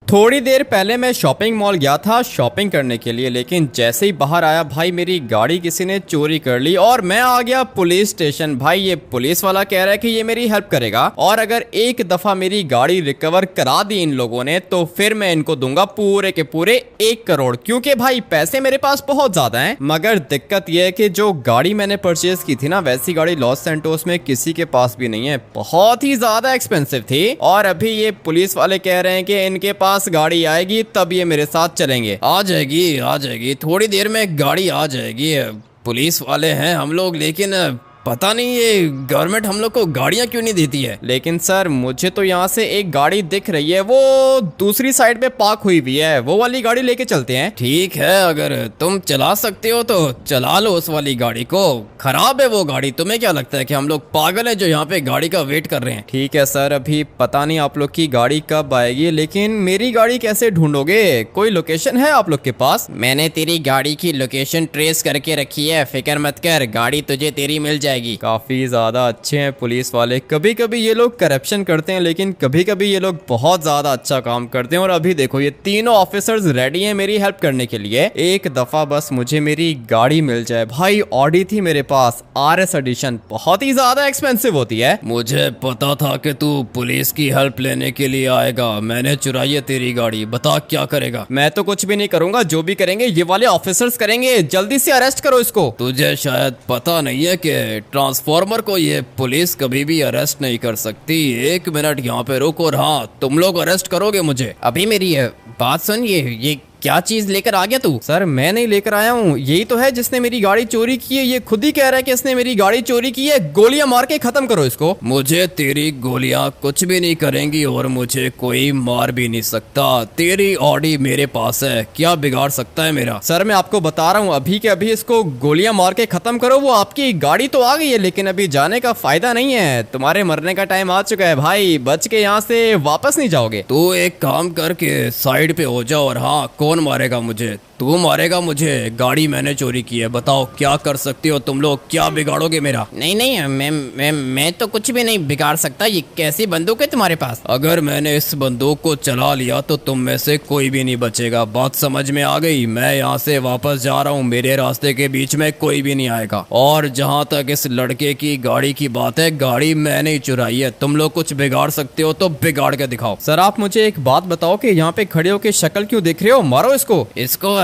थोड़ी देर पहले मैं शॉपिंग मॉल गया था शॉपिंग करने के लिए, लेकिन जैसे ही बाहर आया भाई मेरी गाड़ी किसी ने चोरी कर ली और मैं आ गया पुलिस स्टेशन। भाई ये पुलिस वाला कह रहा है कि ये मेरी हेल्प करेगा और अगर एक दफा मेरी गाड़ी रिकवर करा दी इन लोगों ने तो फिर मैं इनको दूंगा पूरे के पूरे 1 करोड़, क्योंकि भाई पैसे मेरे पास बहुत ज्यादा हैं। मगर दिक्कत यह है कि जो गाड़ी मैंने परचेज की थी ना, वैसी गाड़ी लॉस सैंटोस में किसी के पास भी नहीं है, बहुत ही ज्यादा एक्सपेंसिव थी। और अभी ये पुलिस वाले कह रहे हैं कि इनके पास गाड़ी आएगी तब ये मेरे साथ चलेंगे। आ जाएगी थोड़ी देर में गाड़ी आ जाएगी। पुलिस वाले हैं हम लोग, लेकिन पता नहीं ये गवर्नमेंट हम लोग को गाड़ियां क्यों नहीं देती है। लेकिन सर मुझे तो यहाँ से एक गाड़ी दिख रही है, वो दूसरी साइड पे पार्क हुई हुई है, वो वाली गाड़ी लेके चलते हैं। ठीक है, अगर तुम चला सकते हो तो चला लो उस वाली गाड़ी को। खराब है वो गाड़ी, तुम्हें क्या लगता है कि हम लोग पागल है जो यहाँ पे गाड़ी का वेट कर रहे हैं। ठीक है सर, अभी पता नहीं आप लोग की गाड़ी कब आएगी, लेकिन मेरी गाड़ी कैसे ढूंढोगे? कोई लोकेशन है आप लोग के पास? मैंने तेरी गाड़ी की लोकेशन ट्रेस करके रखी है, फिक्र मत कर, गाड़ी तुझे तेरी मिल जाएगी। काफी ज्यादा अच्छे हैं पुलिस वाले। कभी कभी ये लोग करप्शन करते हैं, लेकिन कभी कभी ये लोग बहुत ज्यादा अच्छा काम करते हैं। और अभी देखो ये तीनों ऑफिसर्स रेडी हैं मेरी हेल्प करने के लिए। एक दफा बस मुझे मेरी गाड़ी मिल जाए। भाई ऑडी थी मेरे पास, RS एडिशन, बहुत ही ज्यादा एक्सपेंसिव होती है। मुझे पता था कि तू पुलिस की हेल्प लेने के लिए आएगा, मैंने चुराई है तेरी गाड़ी, बता क्या करेगा? मैं तो कुछ भी नहीं करूंगा, जो भी करेंगे ये वाले ऑफिसर्स करेंगे। जल्दी से अरेस्ट करो इसको। तुझे शायद पता नहीं है कि ट्रांसफॉर्मर को ये पुलिस कभी भी अरेस्ट नहीं कर सकती। 1 मिनट यहाँ पे रुक और हाँ, तुम लोग अरेस्ट करोगे मुझे। अभी मेरी बात सुन, ये क्या चीज लेकर आ गया तू? सर मैं नहीं लेकर आया हूँ, यही तो है जिसने मेरी गाड़ी चोरी की है। ये खुद ही कह रहा है कि इसने मेरी गाड़ी चोरी की है। गोलियां मार के खत्म करो इसको। मुझे तेरी गोलियां कुछ भी नहीं करेंगी और मुझे कोई मार भी नहीं सकता। तेरी ऑडी मेरे पास है, क्या बिगाड़ सकता है मेरा? सर मैं आपको बता रहा हूँ, अभी के अभी इसको गोलियां मार के खत्म करो। वो आपकी गाड़ी तो आ गई है, लेकिन अभी जाने का फायदा नहीं है, तुम्हारे मरने का टाइम आ चुका है भाई। बच के यहाँ से वापस नहीं जाओगे। तू एक काम करके साइड पे हो जाओ और हाँ, कौन मारेगा मुझे? तू मारेगा मुझे, गाड़ी मैंने चोरी की है। बताओ क्या कर सकते हो तुम लोग, क्या बिगाड़ोगे मेरा? नहीं मैं तो कुछ भी नहीं बिगाड़ सकता। ये कैसी बंदूक है तुम्हारे पास? अगर मैंने इस बंदूक को चला लिया तो तुम में से कोई भी नहीं बचेगा। बात समझ में आ गई? मैं यहाँ से वापस जा रहा हूँ, मेरे रास्ते के बीच में कोई भी नहीं आएगा। और जहाँ तक इस लड़के की गाड़ी की बात है, गाड़ी मैंने ही चुराई है। तुम लोग कुछ बिगाड़ सकते हो तो बिगाड़ के दिखाओ। सर आप मुझे एक बात बताओ कि यहाँ पे खड़े होके शक्ल क्यों देख रहे हो? मारो इसको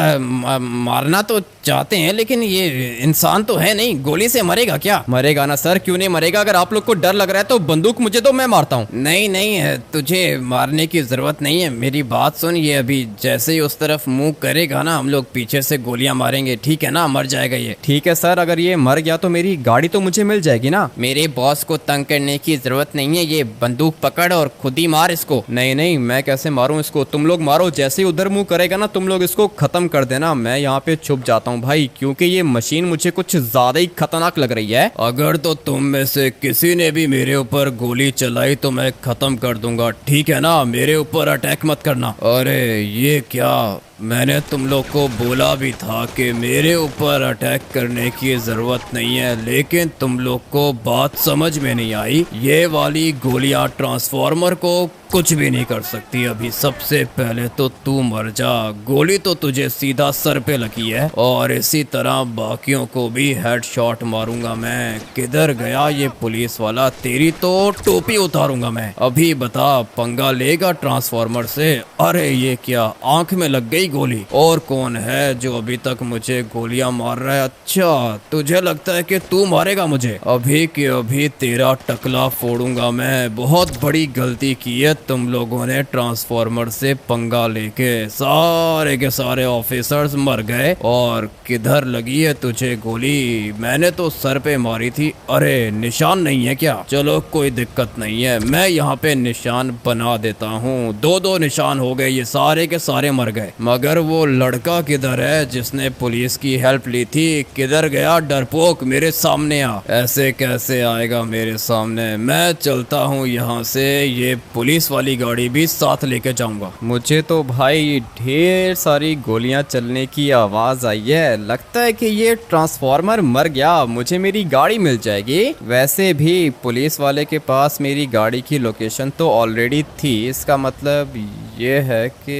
मारना तो चाहते हैं, लेकिन ये इंसान तो है नहीं, गोली से मरेगा क्या? मरेगा ना सर, क्यों नहीं मरेगा? अगर आप लोग को डर लग रहा है तो बंदूक मुझे दो, मैं मारता हूँ। नहीं तुझे मारने की जरूरत नहीं है। मेरी बात सुन, ये अभी जैसे ही उस तरफ मुंह करेगा ना, हम लोग पीछे से गोलियां मारेंगे, ठीक है ना? मर जाएगा ये। ठीक है सर, अगर ये मर गया तो मेरी गाड़ी तो मुझे मिल जाएगी ना? मेरे बॉस को तंग करने की जरूरत नहीं है, ये बंदूक पकड़ और खुद ही मार इसको। नहीं मैं कैसे मारूं इसको? तुम लोग मारो, जैसे ही उधर मुंह करेगा ना तुम लोग इसको खत्म कर देना। मैं यहाँ पे छुप जाता हूँ भाई, क्योंकि ये मशीन मुझे कुछ ज्यादा ही खतरनाक लग रही है। अगर तो तुम में से किसी ने भी मेरे ऊपर गोली चलाई तो मैं खत्म कर दूंगा, ठीक है ना? मेरे ऊपर अटैक मत करना। अरे ये क्या, मैंने तुम लोग को बोला भी था कि मेरे ऊपर अटैक करने की जरूरत नहीं है, लेकिन तुम लोग को बात समझ में नहीं आई। ये वाली गोलियां ट्रांसफॉर्मर को कुछ भी नहीं कर सकती। अभी सबसे पहले तो तू मर जा, गोली तो तुझे सीधा सर पे लगी है और इसी तरह बाकियों को भी हेडशॉट मारूंगा मैं। किधर गया ये पुलिस वाला? तेरी तो टोपी उतारूंगा मैं। अभी बता, पंगा लेगा ट्रांसफॉर्मर से? अरे ये क्या, आंख में लग गई गोली। और कौन है जो अभी तक मुझे गोलियां मार रहा है? अच्छा तुझे लगता है कि तू मारेगा मुझे? अभी के अभी तेरा टकला फोड़ूंगा मैं। बहुत बड़ी गलती की है तुम लोगों ने ट्रांसफॉर्मर से पंगा लेके। सारे के सारे ऑफिसर्स मर गए। और किधर लगी है तुझे गोली? मैंने तो सर पे मारी थी। अरे निशान नहीं है क्या? चलो कोई दिक्कत नहीं है, मैं यहाँ पे निशान बना देता हूँ। 2 निशान हो गए, ये सारे के सारे मर गए। मगर वो लड़का किधर है जिसने पुलिस की हेल्प ली थी? किधर गया डरपोक? मेरे सामने आ। ऐसे कैसे आएगा मेरे सामने? मैं चलता हूँ यहाँ से, ये पुलिस वाली गाड़ी भी साथ लेके जाऊंगा। मुझे तो भाई ढेर सारी गोलियां चलने की आवाज आई है, लगता है कि ये ट्रांसफॉर्मर मर गया, मुझे मेरी गाड़ी मिल जाएगी। वैसे भी पुलिस वाले के पास मेरी गाड़ी की लोकेशन तो ऑलरेडी थी, इसका मतलब ये है कि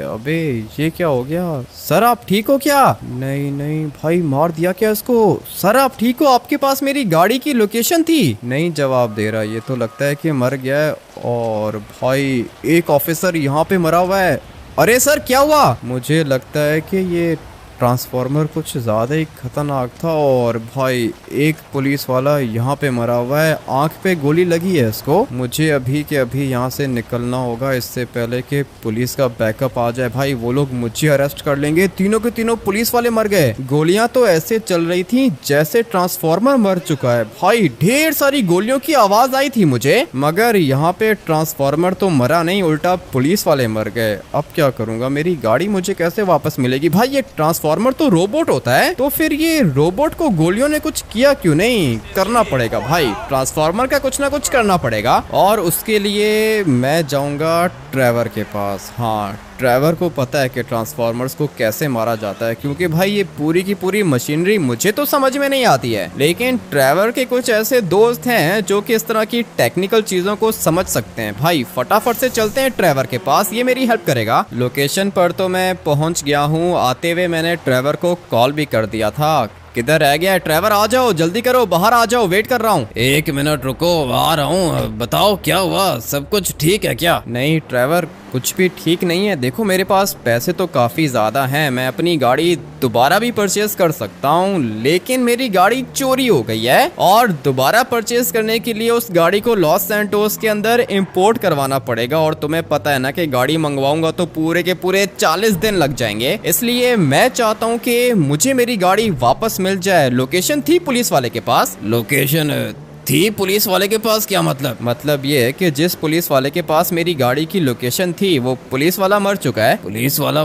अबे ये क्या हो गया? सर आप ठीक हो क्या? नहीं नहीं भाई, मार दिया क्या इसको? सर आप ठीक हो? आपके पास मेरी गाड़ी की लोकेशन थी। नहीं जवाब दे रहा, ये तो लगता है कि मर गया है। और भाई एक ऑफिसर यहाँ पे मरा हुआ है। अरे सर क्या हुआ? मुझे लगता है कि ये ट्रांसफार्मर कुछ ज़्यादा ही खतरनाक था। और भाई एक पुलिस वाला यहाँ पे मरा हुआ है, आंख पे गोली लगी है इसको। मुझे अभी के अभी यहाँ से निकलना होगा इससे पहले कि पुलिस का बैकअप आ जाए। भाई वो लोग मुझे अरेस्ट कर लेंगे। तीनों के तीनों पुलिस वाले मर गए। गोलियां तो ऐसे चल रही थी जैसे ट्रांसफार्मर मर चुका है। भाई ढेर सारी गोलियों की आवाज आई थी मुझे, मगर यहाँ पे ट्रांसफार्मर तो मरा नहीं, उल्टा पुलिस वाले मर गए। अब क्या करूंगा? मेरी गाड़ी मुझे कैसे वापस मिलेगी? भाई ये ट्रांसफार्मर तो रोबोट होता है, तो फिर ये रोबोट को गोलियों ने कुछ किया क्यों नहीं? करना पड़ेगा भाई, ट्रांसफार्मर का कुछ ना कुछ करना पड़ेगा। और उसके लिए मैं जाऊंगा ट्रेवर के पास। हाँ, ट्रेवर को पता है कि ट्रांसफार्मर्स को कैसे मारा जाता है, क्योंकि भाई ये पूरी की पूरी मशीनरी मुझे तो समझ में नहीं आती है, लेकिन ट्रेवर के कुछ ऐसे दोस्त हैं जो कि इस तरह की टेक्निकल चीजों को समझ सकते हैं। भाई फटाफट से चलते हैं ट्रेवर के पास, ये मेरी हेल्प करेगा। लोकेशन पर तो मैं पहुंच गया हूँ। आते हुए मैंने ट्रेवर को कॉल भी कर दिया था। किधर रह गया है ट्रेवर? आ जाओ, जल्दी करो, बाहर आ जाओ, वेट कर रहा हूँ। 1 मिनट रुको, आ रहा हूँ। बताओ क्या हुआ, सब कुछ ठीक है क्या? नहीं ट्रेवर, कुछ भी ठीक नहीं है। देखो मेरे पास पैसे तो काफ़ी ज़्यादा हैं, मैं अपनी गाड़ी दोबारा भी परचेज कर सकता हूँ, लेकिन मेरी गाड़ी चोरी हो गई है और दोबारा परचेज करने के लिए उस गाड़ी को लॉस सैंटोस के अंदर इंपोर्ट करवाना पड़ेगा। और तुम्हें पता है ना कि गाड़ी मंगवाऊंगा तो पूरे के पूरे 40 दिन लग जाएंगे। इसलिए मैं चाहता हूँ कि मुझे मेरी गाड़ी वापस मिल जाए। लोकेशन थी पुलिस वाले के पास। लोकेशन थी पुलिस वाले के पास? क्या मतलब? मतलब ये है कि जिस पुलिस वाले के पास मेरी गाड़ी की लोकेशन थी वो पुलिस वाला मर चुका है। पुलिस वाला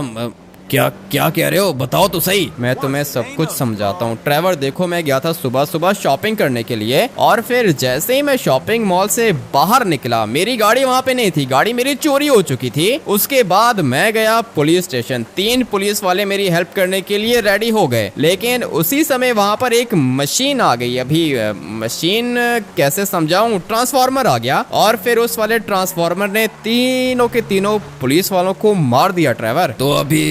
क्या क्या कह रहे हो? बताओ तो सही। मैं तुम्हें सब कुछ समझाता हूँ ट्रेवर। देखो मैं गया था सुबह सुबह शॉपिंग करने के लिए, और फिर जैसे ही मैं शॉपिंग मॉल से बाहर निकला मेरी गाड़ी वहाँ पे नहीं थी, गाड़ी मेरी चोरी हो चुकी थी। उसके बाद मैं गया पुलिस स्टेशन, 3 पुलिस वाले मेरी हेल्प करने के लिए रेडी हो गए, लेकिन उसी समय वहाँ पर एक मशीन आ गई। अभी मशीन कैसे समझाऊं, ट्रांसफार्मर आ गया और फिर उस वाले ट्रांसफार्मर ने तीनों के तीनों पुलिस वालों को मार दिया ट्रेवर। तो अभी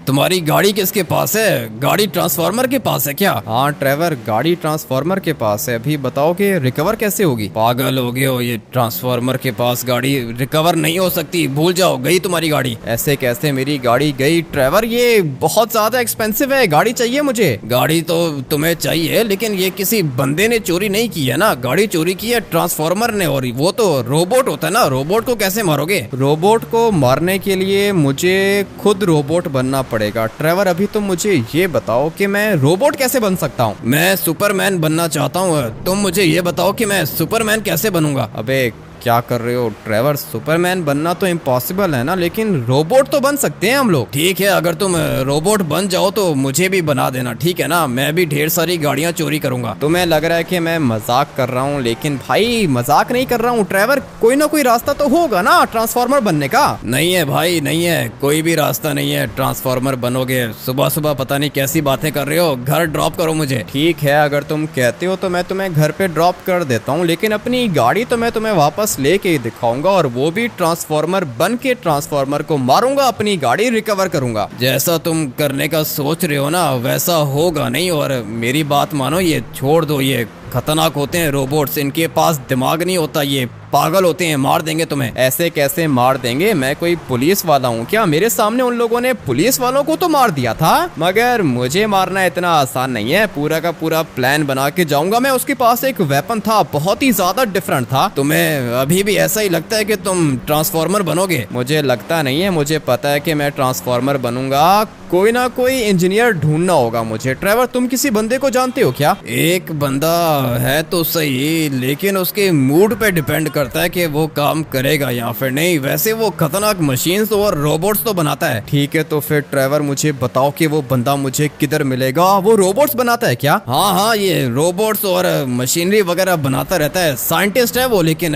तुम्हारी गाड़ी किसके पास है? गाड़ी ट्रांसफार्मर के पास है क्या? हाँ ट्रेवर, गाड़ी ट्रांसफार्मर के पास है। अभी बताओ कि रिकवर कैसे होगी? पागल हो गए हो, ये ट्रांसफार्मर के पास गाड़ी रिकवर नहीं हो सकती, भूल जाओ, गई तुम्हारी गाड़ी। ऐसे कैसे मेरी गाड़ी गई ट्रेवर? ये बहुत ज्यादा एक्सपेंसिव है, गाड़ी चाहिए मुझे। गाड़ी तो तुम्हें चाहिए, लेकिन ये किसी बंदे ने चोरी नहीं की है ना, गाड़ी चोरी की है ट्रांसफार्मर ने, और वो तो रोबोट होता है ना, रोबोट को कैसे मारोगे? रोबोट को मारने के लिए मुझे खुद रोबोट बनना पड़ेगा। ट्रेवर अभी तुम मुझे ये बताओ कि मैं रोबोट कैसे बन सकता हूँ? मैं सुपरमैन बनना चाहता हूँ, तुम मुझे ये बताओ कि मैं सुपरमैन कैसे बनूंगा? अबे क्या कर रहे हो ट्रेवर? सुपरमैन बनना तो इम्पॉसिबल है ना, लेकिन रोबोट तो बन सकते हैं हम लोग। ठीक है, अगर तुम रोबोट बन जाओ तो मुझे भी बना देना, ठीक है ना? मैं भी ढेर सारी गाड़ियां चोरी करूंगा। तुम्हें लग रहा है कि मैं मजाक कर रहा हूँ, लेकिन भाई मजाक नहीं कर रहा हूँ ट्रेवर, कोई ना कोई रास्ता तो होगा ना ट्रांसफार्मर बनने का। नहीं है भाई, नहीं है, कोई भी रास्ता नहीं है, ट्रांसफार्मर बनोगे। सुबह सुबह पता नहीं कैसी बातें कर रहे हो, घर ड्रॉप करो मुझे। ठीक है, अगर तुम कहते हो तो मैं तुम्हें घर पे ड्रॉप कर देता हूँ, लेकिन अपनी गाड़ी तो मैं तुम्हें वापस लेके ही दिखाऊंगा, और वो भी ट्रांसफार्मर बन के ट्रांसफार्मर को मारूंगा, अपनी गाड़ी रिकवर करूंगा। जैसा तुम करने का सोच रहे हो ना वैसा होगा नहीं, और मेरी बात मानो, ये छोड़ दो, ये खतरनाक होते हैं रोबोट्स, इनके पास दिमाग नहीं होता, ये पागल होते हैं, मार देंगे तुम्हें। ऐसे कैसे मार देंगे? मैं कोई पुलिस वाला हूँ क्या? मेरे सामने उन लोगों ने पुलिस वालों को तो मार दिया था, मगर मुझे मारना इतना आसान नहीं है। पूरा का पूरा प्लान बना के जाऊंगा मैं। उसके पास एक वेपन था, बहुत ही ज्यादा डिफरेंट था। तुम्हें अभी भी ऐसा ही लगता है कि तुम ट्रांसफार्मर बनोगे? मुझे लगता नहीं है, मुझे पता है कि मैं ट्रांसफार्मर बनूंगा। कोई ना कोई इंजीनियर ढूंढना होगा मुझे। ट्रेवर तुम किसी बंदे को जानते हो क्या? एक बंदा है तो सही, लेकिन उसके मूड पे डिपेंड करता है कि वो काम करेगा या फिर नहीं। वैसे वो खतरनाक मशीन्स और रोबोट्स तो बनाता है। ठीक है, तो फिर ट्रेवर मुझे बताओ कि वो बंदा मुझे किधर मिलेगा? वो रोबोट्स बनाता है क्या? हाँ हाँ, ये रोबोट्स और मशीनरी वगैरह बनाता रहता है, साइंटिस्ट है वो, लेकिन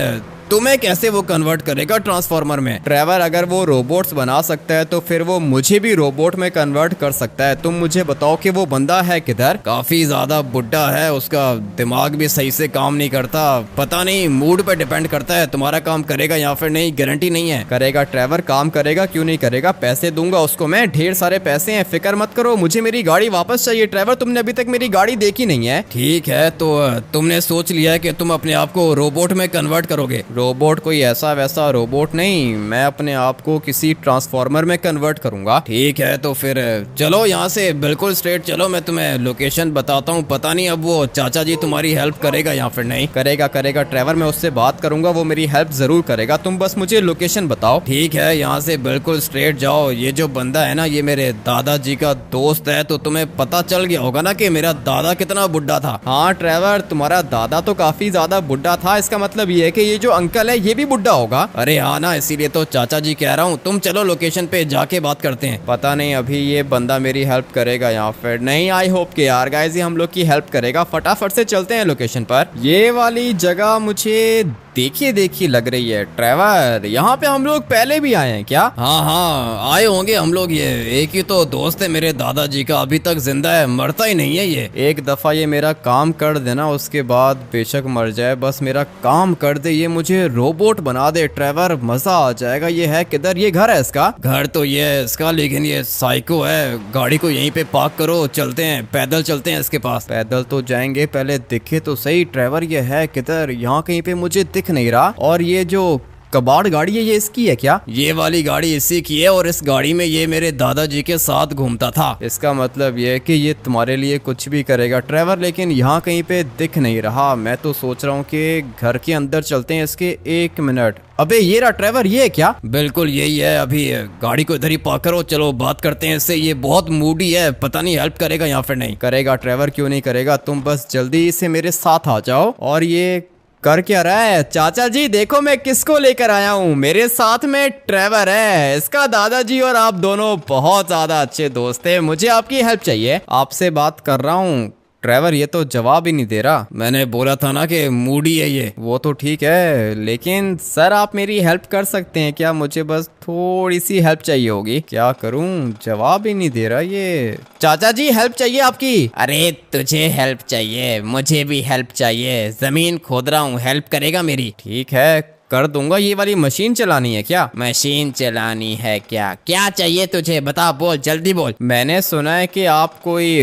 तुम्हें कैसे वो कन्वर्ट करेगा ट्रांसफॉर्मर में? ट्रेवर, अगर वो रोबोट्स बना सकता है तो फिर वो मुझे भी रोबोट में कन्वर्ट कर सकता है। तुम मुझे बताओ कि वो बंदा है किधर? काफी ज्यादा बुढ़ा है, उसका दिमाग भी सही से काम नहीं करता। पता नहीं, मूड पे डिपेंड करता है तुम्हारा काम करेगा या फिर नहीं, गारंटी नहीं है। करेगा ट्रेवर, काम करेगा, क्यों नहीं करेगा। पैसे दूंगा उसको मैं, ढेर सारे पैसे हैं, फिक्र मत करो। मुझे मेरी गाड़ी वापस चाहिए ट्रेवर, तुमने अभी तक मेरी गाड़ी देखी नहीं है। ठीक है, तो तुमने सोच लिया है कि तुम अपने आप को रोबोट में कन्वर्ट करोगे? रोबोट कोई ऐसा वैसा रोबोट नहीं, मैं अपने आप को किसी ट्रांसफॉर्मर में कन्वर्ट करूंगा। ठीक है, तो फिर चलो यहाँ से बिल्कुल स्ट्रेट चलो, मैं तुम्हें लोकेशन बताता हूँ। पता नहीं अब वो चाचा जी तुम्हारी हेल्प करेगा या फिर नहीं। करेगा करेगा ट्रेवर, मैं उससे बात करूंगा, वो मेरी हेल्प जरूर करेगा। तुम बस मुझे लोकेशन बताओ। ठीक है, यहाँ से बिल्कुल स्ट्रेट जाओ। ये जो बंदा है ना, ये मेरे दादाजी का दोस्त है, तो तुम्हें पता चल गया होगा ना कि मेरा दादा कितना बुढ़ा था। हाँ ट्रेवर, तुम्हारा दादा तो काफी ज्यादा बुढ़ा था, इसका मतलब ये है कि ये जो अंकल है ये भी बुढ़ा होगा। अरे हाँ ना, इसीलिए तो चाचा जी कह रहा हूँ। तुम चलो लोकेशन पे जाके बात करते हैं। पता नहीं अभी ये बंदा मेरी हेल्प करेगा या फिर नहीं। आई होप कि यार गाइस ये हम लोग की हेल्प करेगा। फटाफट से चलते हैं लोकेशन पर। ये वाली जगह मुझे देखी देखी लग रही है ट्रेवर, यहाँ पे हम लोग पहले भी आए हैं क्या? हाँ हाँ, आए होंगे हम लोग। ये एक ही तो दोस्त है मेरे दादाजी का, अभी तक जिंदा है, मरता ही नहीं है ये। एक दफा ये मेरा काम कर देना, उसके बाद बेशक मर जाए, बस मेरा काम कर दे, ये मुझे रोबोट बना दे ट्रेवर, मजा आ जाएगा। ये है किधर? ये घर है इसका? घर तो ये है इसका, लेकिन ये साइको है। गाड़ी को यहीं पे पार्क करो, चलते हैं, पैदल चलते हैं इसके पास। पैदल तो जाएंगे, पहले दिखे तो सही ट्रेवर ये है किधर। यहाँ कहीं पे मुझे दिख नहीं रहा। और ये जो कबाड़ गाड़ी है ये इसकी है क्या? ये वाली गाड़ी इसी की है, और इस गाड़ी में ये मेरे दादाजी के साथ घूमता था। इसका मतलब ये है कि ये तुम्हारे लिए कुछ भी करेगा ट्रेवर, लेकिन यहाँ कहीं पे दिख नहीं रहा। मैं तो सोच रहा हूँ कि घर के अंदर चलते हैं इसके। 1 मिनट, अबे ये रहा ट्रेवर, ये है क्या? बिल्कुल यही है। अभी गाड़ी को इधर ही पार्क करो, चलो बात करते हैं इससे। ये बहुत मूडी है, पता नहीं हेल्प करेगा या फिर नहीं। करेगा ट्रेवर, क्यों नहीं करेगा। तुम बस जल्दी से मेरे साथ आ जाओ। और ये कर क्या रहा है? चाचा जी देखो मैं किसको लेकर आया हूँ, मेरे साथ में ट्रेवर है। इसका दादाजी और आप दोनों बहुत ज्यादा अच्छे दोस्त हैं। मुझे आपकी हेल्प चाहिए, आपसे बात कर रहा हूँ। ट्रेवर ये तो जवाब ही नहीं दे रहा। मैंने बोला था ना कि मूडी है ये। वो तो ठीक है, लेकिन सर आप मेरी हेल्प कर सकते हैं क्या? मुझे बस थोड़ी सी हेल्प चाहिए होगी। क्या करूं, जवाब ही नहीं दे रहा ये। चाचा जी हेल्प चाहिए आपकी। अरे तुझे हेल्प चाहिए, मुझे भी हेल्प चाहिए। जमीन खोद रहा हूँ, हेल्प करेगा मेरी? ठीक है कर दूंगा। ये वाली मशीन चलानी है क्या? मशीन चलानी है क्या? क्या चाहिए तुझे, बता, बोल, जल्दी बोल। मैंने सुना है कि आप कोई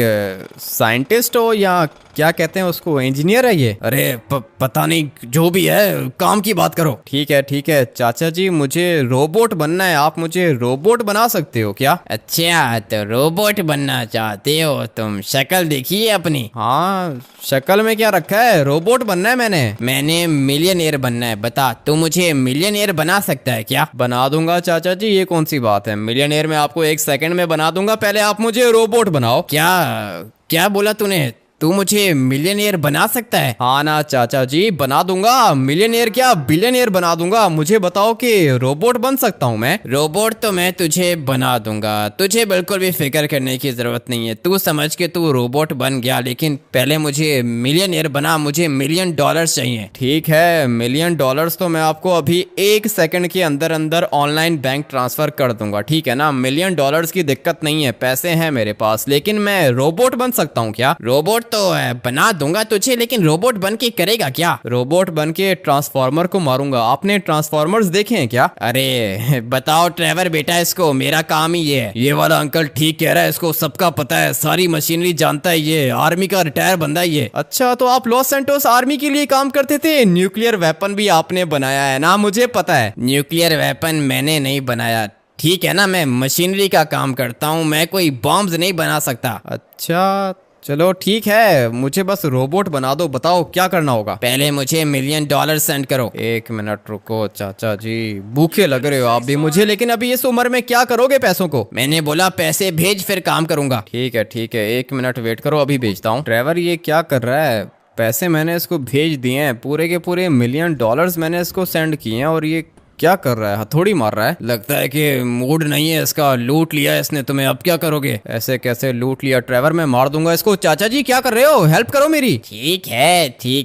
साइंटिस्ट हो या क्या कहते हैं उसको, इंजीनियर है ये? अरे पता नहीं, जो भी है, काम की बात करो। ठीक है चाचा जी, मुझे रोबोट बनना है। आप मुझे रोबोट बना सकते हो क्या? अच्छा, तो रोबोट बनना चाहते हो तुम? शक्ल देखिए अपनी। हाँ, शक्ल में क्या रखा है? रोबोट बनना है मैंने मिलियनेयर बनना है। बता, तू मुझे मिलियनेयर बना सकता है क्या? बना दूंगा चाचा जी, ये कौन सी बात है। मिलियनेयर में आपको 1 सेकंड में बना दूंगा, पहले आप मुझे रोबोट बनाओ। क्या बोला तूने? तू मुझे मिलियनेयर बना सकता है? हाँ ना चाचा जी, बना दूंगा। मिलियनेयर क्या, बिलियनेयर बना दूंगा। मुझे बताओ कि रोबोट बन सकता हूँ मैं? रोबोट तो मैं तुझे बना दूंगा, तुझे बिल्कुल भी फिक्र करने की जरूरत नहीं है। तू समझ के तू रोबोट बन गया, लेकिन पहले मुझे मिलियनेयर बना, मुझे $1 मिलियन चाहिए। ठीक है, $1 मिलियन तो मैं आपको अभी 1 सेकंड के अंदर अंदर ऑनलाइन बैंक ट्रांसफर कर दूंगा, ठीक है ना। $1 मिलियन की दिक्कत नहीं है, पैसे हैं मेरे पास। लेकिन मैं रोबोट बन सकता हूँ क्या? रोबोट तो बना दूंगा तुझे, लेकिन रोबोट बन के करेगा क्या? रोबोट बन के ट्रांसफॉर्मर को मारूंगा। आपने ट्रांसफॉर्मर्स देखे हैं क्या? अरे बताओ ट्रेवर बेटा, इसको मेरा काम ही ये है। ये वाला अंकल ठीक कह रहा है, इसको सबका पता है, सारी मशीनरी जानता है, ये आर्मी का रिटायर बंदा है ये। अच्छा, तो आप लॉस सैंटोस आर्मी के लिए काम करते थे? न्यूक्लियर वेपन भी आपने बनाया है ना, मुझे पता है। न्यूक्लियर वेपन मैंने नहीं बनाया, ठीक है ना। मैं मशीनरी का काम करता हूँ, मैं कोई बॉम्ब्स नहीं बना सकता। अच्छा चलो ठीक है, मुझे बस रोबोट बना दो। बताओ क्या करना होगा? पहले मुझे $1 मिलियन सेंड करो। 1 मिनट रुको चाचा जी, भूखे लग रहे हो आप भी मुझे, लेकिन अभी इस उम्र में क्या करोगे पैसों को? मैंने बोला पैसे भेज, फिर काम करूंगा। ठीक है 1 मिनट वेट करो, अभी भेजता हूँ। ड्राइवर ये क्या कर रहा है? पैसे मैंने इसको भेज दिए हैं, पूरे के पूरे $1 मिलियन मैंने इसको सेंड किए हैं, और ये क्या कर रहा है? हथौड़ी मार रहा है। लगता है कि मूड नहीं है इसका, लूट लिया इसने तुम्हें, अब क्या करोगे? ऐसे कैसे लूट लिया ट्रेवर, मैं मार दूंगा इसको। चाचा जी क्या कर रहे हो? हेल्प करो मेरी। ठीक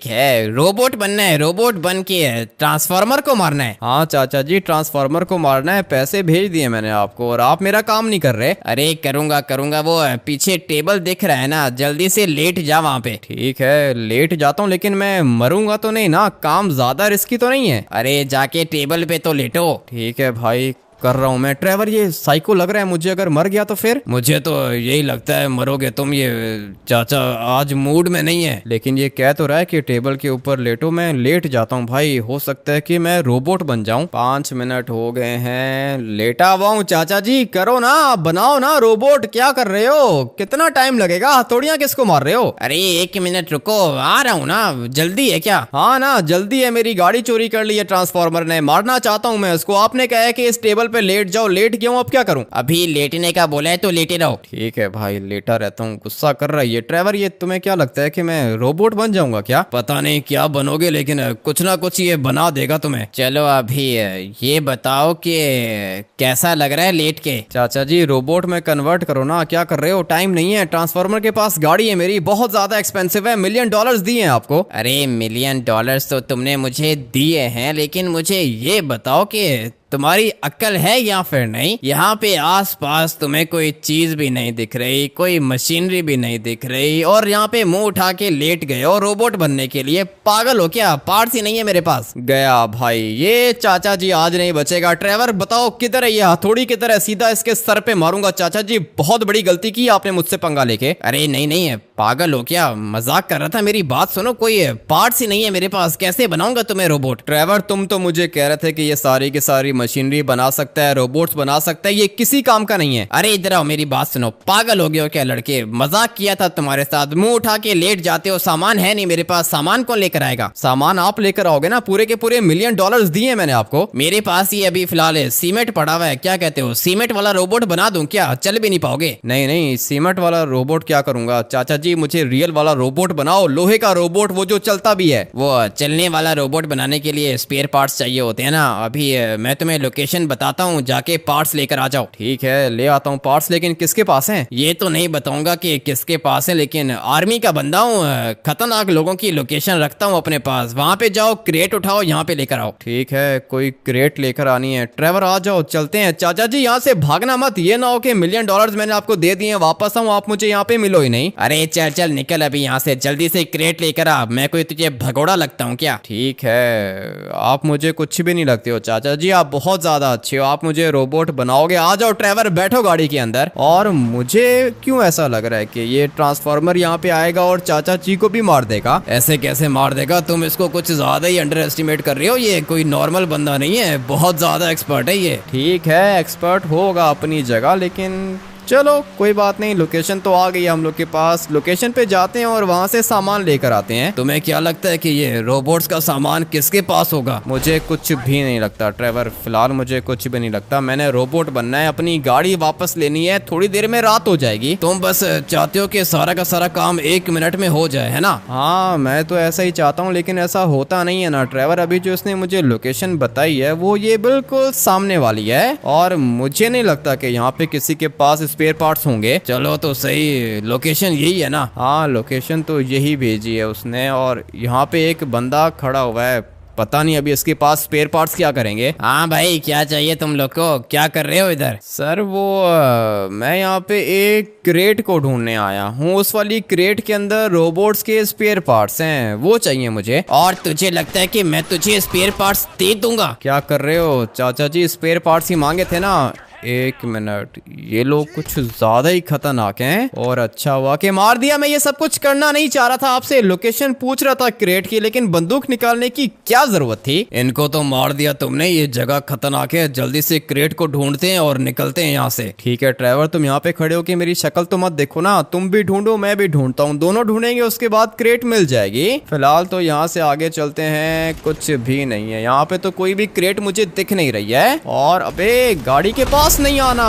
है, रोबोट बनना है, रोबोट बन के ट्रांसफार्मर को मारना है। हाँ चाचा जी, ट्रांसफार्मर को मारना है। पैसे भेज दिए मैंने आपको और आप मेरा काम नहीं कर रहे। अरे करूंगा, वो पीछे टेबल दिख रहा है ना, जल्दी से लेट जा वहाँ पे। ठीक है लेट जाता हूँ, लेकिन मैं मरूंगा तो नहीं ना? काम ज्यादा रिस्की तो नहीं है? अरे जाके टेबल पे तो लेटो। ठीक है भाई, कर रहा हूँ मैं। ट्रेवर ये साइको लग रहा है मुझे, अगर मर गया तो फिर? मुझे तो यही लगता है मरोगे तुम। ये चाचा आज मूड में नहीं है। लेकिन ये कह तो रहा है कि टेबल के ऊपर लेटो। मैं लेट जाता हूँ भाई, हो सकता है कि मैं रोबोट बन जाऊं। 5 मिनट हो गए हैं, लेटा हुआ हूँ। चाचा जी करो ना, बनाओ ना रोबोट। क्या कर रहे हो? कितना टाइम लगेगा? हथौड़ियाँ किसको मार रहे हो? अरे 1 मिनट रुको, आ रहा हूँ ना। जल्दी है क्या? हाँ ना जल्दी है। मेरी गाड़ी चोरी कर ली है ट्रांसफार्मर ने, मारना चाहता हूँ मैं उसको। आपने कहा है कि इस टेबल पे लेट जाओ, लेट गया हूँ, अब क्या करूँ? अभी लेटने का बोला है तो लेटे रहो। ठीक है भाई, लेटा रहता हूँ। गुस्सा कर रहा है ये ट्रेवर। ये तुम्हें क्या लगता है कि मैं रोबोट बन जाऊंगा क्या? पता नहीं क्या बनोगे, लेकिन कुछ ना कुछ ये बना देगा तुम्हें। चलो अभी ये बताओ कि कैसा लग रहा है लेट के? चाचा जी रोबोट में कन्वर्ट करो ना। क्या कर रहे हो? टाइम नहीं है। ट्रांसफार्मर के पास गाड़ी है मेरी, बहुत ज्यादा एक्सपेंसिव है। $1 मिलियन दिए हैं आपको। अरे $1 मिलियन तो तुमने मुझे दिए हैं, लेकिन मुझे ये बताओ कि तुम्हारी अक्ल है या फिर नहीं? यहाँ पे आसपास तुम्हें कोई चीज भी नहीं दिख रही, कोई मशीनरी भी नहीं दिख रही, और यहाँ पे मुंह उठा के लेट गए हो रोबोट बनने के लिए। पागल हो क्या? पार्ट्स ही नहीं है मेरे पास। गया भाई ये चाचा जी, आज नहीं बचेगा। ट्रेवर बताओ किधर है ये? हथौड़ी किधर है? सीधा इसके सर पे मारूंगा। चाचा जी बहुत बड़ी गलती की आपने मुझसे पंगा लेके। अरे नहीं है, पागल हो क्या? मजाक कर रहा था, मेरी बात सुनो। कोई पार्ट्स ही नहीं है मेरे पास, कैसे बनाऊंगा तुम्हें रोबोट? ट्रेवर तुम तो मुझे कह रहे थे कि ये सारी की सारी मशीनरी बना सकता है, रोबोट्स बना सकता है, ये किसी काम का नहीं है। अरे इधर आओ, मेरी बात सुनो। पागल हो गए हो क्या लड़के? मजाक किया था तुम्हारे साथ, मुंह उठा के लेट जाते हो। सामान है नहीं मेरे पास, सामान कौन लेकर आएगा? सामान आप लेकर आओगे ना, पूरे के पूरे $1 मिलियन दिए मैंने आपको। मेरे पास ही अभी फिलहाल सीमेंट पड़ा हुआ है, क्या कहते हो? सीमेंट वाला रोबोट बना दूं क्या? चल भी नहीं पाओगे। नहीं सीमेंट वाला रोबोट क्या करूंगा चाचा जी? मुझे रियल वाला रोबोट बनाओ, लोहे का रोबोट, वो जो चलता भी है। वो चलने वाला रोबोट बनाने के लिए स्पेयर पार्ट्स चाहिए होते हैं ना। अभी मैं तुम्हें लोकेशन बताता हूँ, जाके पार्ट्स लेकर आ जाओ। ठीक है ले आता हूँ पार्ट्स, लेकिन किसके पास हैं? ये तो नहीं बताऊंगा कि किसके पास है, लेकिन आर्मी का बंदा हूँ, खतरनाक लोगों की लोकेशन रखता हूँ अपने पास। वहां पे जाओ, क्रेट उठाओ, यहाँ पे लेकर आओ। ठीक है कोई क्रेट लेकर आनी है। ट्रेवर आ जाओ, चलते हैं। चाचा जी यहाँ से भागना मत, ये ना हो कि $1 मिलियन मैंने आपको दे दिए, वापस आऊँ आप मुझे यहाँ पे मिलो ही नहीं। अरे चल निकल अभी यहाँ से, जल्दी से क्रेट लेकर आ। मैं कोई तुझे भगोड़ा लगता हूँ क्या? ठीक है, आप मुझे कुछ भी नहीं लगते हो चाचा जी, आप बहुत ज्यादा अच्छे हो। आप मुझे रोबोट बनाओगे। आ जाओ ट्रेवर, बैठो गाड़ी के अंदर। और मुझे क्यों ऐसा लग रहा है कि ये ट्रांसफार्मर यहाँ पे आएगा और चाचा जी को भी मार देगा? ऐसे कैसे मार देगा? तुम इसको कुछ ज्यादा ही अंडर एस्टिमेट कर रहे हो। ये कोई नॉर्मल बंदा नहीं है, बहुत ज्यादा एक्सपर्ट है ये। ठीक है एक्सपर्ट होगा अपनी जगह, लेकिन चलो कोई बात नहीं। लोकेशन तो आ गई हम लोग के पास, लोकेशन पे जाते हैं और वहाँ से सामान लेकर आते हैं। तुम्हें क्या लगता है कि ये रोबोट्स का सामान किसके पास होगा? मुझे कुछ भी नहीं लगता ट्रेवर, फिलहाल मुझे कुछ भी नहीं लगता। मैंने रोबोट बनना है, अपनी गाड़ी वापस लेनी है, थोड़ी देर में रात हो जाएगी। तुम बस चाहते हो कि सारा का सारा काम 1 मिनट में हो जाए, है ना? हाँ मैं तो ऐसा ही चाहता हूँ, लेकिन ऐसा होता नहीं है ना ट्रेवर। अभी जो उसने मुझे लोकेशन बताई है वो ये बिल्कुल सामने वाली है, और मुझे नहीं लगता कि यहाँ पे किसी के पास स्पेयर पार्ट्स होंगे। चलो तो सही, लोकेशन यही है ना? हाँ लोकेशन तो यही भेजी है उसने, और यहाँ पे एक बंदा खड़ा हुआ है, पता नहीं अभी इसके पास स्पेयर पार्ट्स क्या करेंगे। हाँ भाई क्या चाहिए तुम लोग को? क्या कर रहे हो इधर? सर वो मैं यहाँ पे एक क्रेट को ढूंढने आया हूँ। उस वाली क्रेट के अंदर रोबोट्स के स्पेयर पार्ट्स हैं, वो चाहिए मुझे। और तुझे लगता है कि मैं तुझे स्पेयर पार्ट्स दे दूंगा? क्या कर रहे हो चाचा जी? स्पेयर पार्ट्स ही मांगे थे ना। 1 मिनट, ये लोग कुछ ज्यादा ही खतरनाक हैं। और अच्छा हुआ कि मार दिया। मैं ये सब कुछ करना नहीं चाह रहा था, आपसे लोकेशन पूछ रहा था क्रेट की, लेकिन बंदूक निकालने की क्या जरूरत थी? इनको तो मार दिया तुमने, ये जगह खतरनाक है। जल्दी से क्रेट को ढूंढते हैं और निकलते हैं यहाँ से। ठीक है ट्रेवर, तुम यहाँ पे खड़े हो कि मेरी शक्ल तो मत देखो ना। तुम भी ढूंढो, मैं भी ढूंढता हूँ, दोनों ढूंढेंगे, उसके बाद क्रेट मिल जाएगी। फिलहाल तो यहाँ से आगे चलते हैं। कुछ भी नहीं है यहाँ पे, तो कोई भी क्रेट मुझे दिख नहीं रही है। और अबे गाड़ी के पास नहीं आना।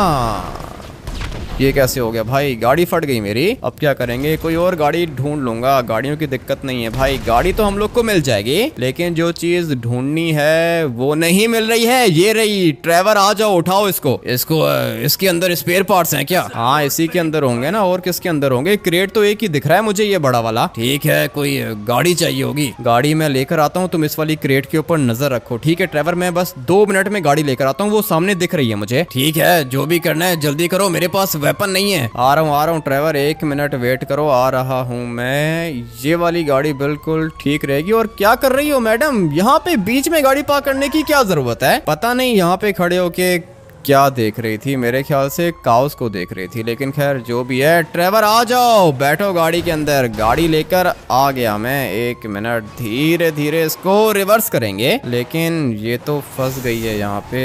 ये कैसे हो गया भाई, गाड़ी फट गई मेरी। अब क्या करेंगे, कोई और गाड़ी ढूंढ लूंगा, गाड़ियों की दिक्कत नहीं है भाई, गाड़ी तो हम लोग को मिल जाएगी, लेकिन जो चीज ढूंढनी है वो नहीं मिल रही है। ये रही, ट्रेवर आ जाओ, उठाओ इसको। इसके अंदर स्पेयर पार्ट्स हैं क्या? हाँ इसी के अंदर होंगे ना, और किसके अंदर होंगे, क्रेट तो एक ही दिख रहा है मुझे, ये बड़ा वाला। ठीक है, कोई गाड़ी चाहिए होगी। गाड़ी मैं लेकर आता हूँ, तुम इस वाली क्रेट के ऊपर नजर रखो। ठीक है ट्रेवर, मैं बस 2 मिनट में गाड़ी लेकर आता हूँ, वो सामने दिख रही है मुझे। ठीक है, जो भी करना है जल्दी करो, मेरे पास वेपन नहीं है। आ रहा हूँ ट्रेवर, 1 मिनट वेट करो, आ रहा हूँ मैं। ये वाली गाड़ी बिल्कुल ठीक रहेगी। और क्या कर रही हो मैडम, यहाँ पे बीच में गाड़ी पार्क करने की क्या जरूरत है? पता नहीं यहाँ पे खड़े होके क्या देख रही थी, मेरे ख्याल से काउस को देख रही थी, लेकिन खैर जो भी है। ट्रेवर आ जाओ, बैठो गाड़ी के अंदर। गाड़ी लेकर आ गया मैं, 1 मिनट, धीरे धीरे इसको रिवर्स करेंगे, लेकिन ये तो फंस गई है यहाँ पे।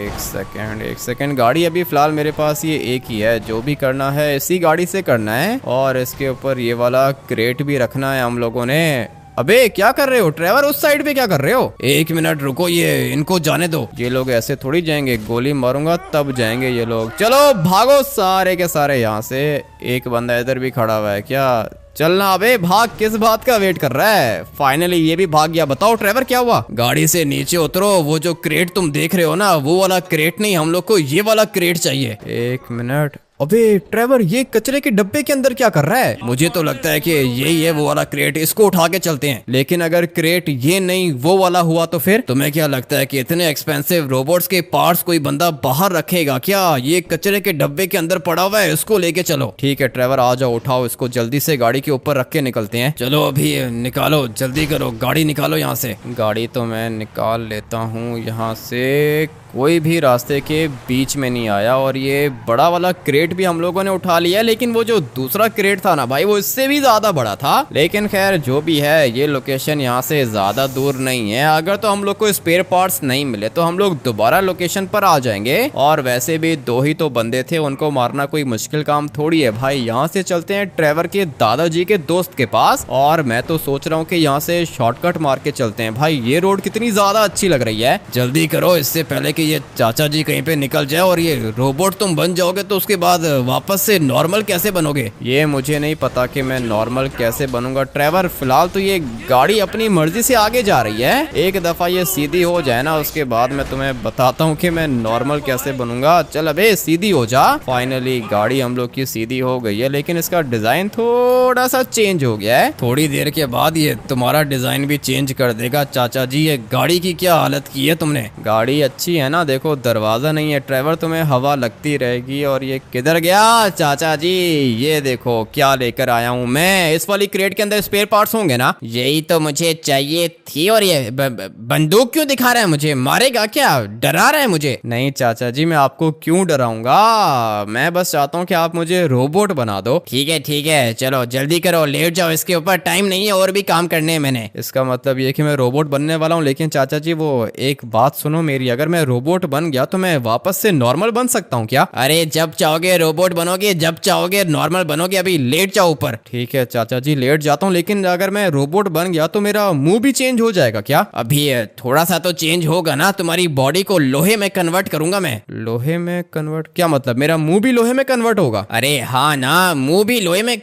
1 सेकेंड, गाड़ी अभी फिलहाल मेरे पास ये एक ही है, जो भी करना है इसी गाड़ी से करना है। और इसके ऊपर ये वाला क्रेट भी रखना है हम लोगों ने। अबे क्या कर रहे हो ट्रेवर, उस साइड पे क्या कर रहे हो? 1 मिनट रुको, ये इनको जाने दो। ये लोग ऐसे थोड़ी जाएंगे, गोली मारूंगा तब जाएंगे ये लोग। चलो भागो सारे के सारे यहाँ से। एक बंदा इधर भी खड़ा हुआ है क्या? चलना, अबे भाग, किस बात का वेट कर रहा है? फाइनली ये भी भाग गया। बताओ ट्रेवर क्या हुआ? गाड़ी से नीचे उतरो, वो जो क्रेट तुम देख रहे हो ना, वो वाला क्रेट नहीं, हम लोग को ये वाला क्रेट चाहिए। 1 मिनट। अबे ट्रेवर, ये कचरे के डब्बे के अंदर क्या कर रहा है? मुझे तो लगता है कि यही है वो वाला क्रेट, इसको उठा के चलते हैं। लेकिन अगर क्रेट ये नहीं वो वाला हुआ तो फिर? तुम्हें क्या लगता है कि इतने एक्सपेंसिव रोबोट्स के पार्ट्स कोई बंदा बाहर रखेगा क्या? ये कचरे के डब्बे के अंदर पड़ा हुआ है, इसको लेके चलो। ठीक है ट्रेवर, आ जाओ, उठाओ इसको, जल्दी से गाड़ी के ऊपर रख के निकलते हैं। चलो अभी निकालो, जल्दी करो, गाड़ी निकालो यहाँ से। गाड़ी तो मैं निकाल लेता हूँ यहाँ से, कोई भी रास्ते के बीच में नहीं आया। और ये बड़ा वाला क्रेट भी हम लोगों ने उठा लिया, लेकिन वो जो दूसरा क्रेट था ना भाई, वो इससे भी ज्यादा बड़ा था। लेकिन खैर जो भी है, ये लोकेशन यहाँ से ज्यादा दूर नहीं है। अगर तो हम लोग को स्पेयर पार्ट्स नहीं मिले तो हम लोग दोबारा लोकेशन पर आ जाएंगे। और वैसे भी 2 ही तो बंदे थे, उनको मारना कोई मुश्किल काम थोड़ी है भाई। यहाँ से चलते हैं ट्रेवर के दादाजी के दोस्त के पास। और मैं तो सोच रहा हूँ कि यहाँ से शॉर्टकट मार के चलते हैं भाई। ये रोड कितनी ज्यादा अच्छी लग रही है। जल्दी करो, इससे पहले कि ये चाचा जी कहीं पे निकल जाए और ये रोबोट तुम बन जाओगे तो उसके बाद वापस से नॉर्मल कैसे बनोगे? ये मुझे नहीं पता कि मैं नॉर्मल कैसे बनूंगा ट्रेवर। फिलहाल तो ये गाड़ी अपनी मर्जी से आगे जा रही है। एक दफा ये सीधी हो जाए ना, उसके बाद मैं तुम्हें बताता हूँ कि मैं नॉर्मल कैसे बनूंगा। चल अबे सीधी हो जा। फाइनली गाड़ी हम लोग की सीधी हो गई है, लेकिन इसका डिजाइन थोड़ा सा चेंज हो गया है। थोड़ी देर के बाद ये तुम्हारा डिजाइन भी चेंज कर देगा चाचा जी। ये गाड़ी की क्या हालत की है तुमने? गाड़ी अच्छी है ना, देखो दरवाजा नहीं है ट्रेवर, तुम्हें हवा लगती रहेगी। और ये किधर गया चाचा जी? ये देखो क्या लेकर आया हूँ मैं। इस वाली क्रेट के अंदर स्पेयर पार्ट्स होंगे ना? यही तो मुझे चाहिए थी। और ये बंदूक क्यों दिखा रहा है मुझे? मारेगा क्या? डरा रहा है मुझे? नहीं चाचा जी, मैं आपको क्यों डराऊंगा। मैं बस चाहता हूँ कि आप मुझे रोबोट बना दो। ठीक है, चलो जल्दी करो, लेट जाओ, इसके ऊपर टाइम नहीं है, और भी काम करने हैं मैंने। इसका मतलब ये कि मैं रोबोट बनने वाला हूँ। लेकिन चाचा जी वो एक बात सुनो मेरी, अगर मैं रोबोट बन गया तो मैं वापस से नॉर्मल बन सकता हूँ क्या? अरे जब चाहोगे रोबोट बनोगे, जब चाहोगे नॉर्मल बनोगे। अभी लेट जाओ ऊपर। ठीक है चाचा जी, लेट जाता हूँ। लेकिन अगर मैं रोबोट बन गया तो मेरा मुंह भी चेंज हो जाएगा क्या? अभी थोड़ा सा तो चेंज होगा ना। तुम्हारी बॉडी को लोहे में कन्वर्ट करूंगा मैं। लोहे में कन्वर्ट? क्या मतलब मेरा मुंह भी लोहे में कन्वर्ट होगा? अरे हाँ ना, मुंह भी लोहे में।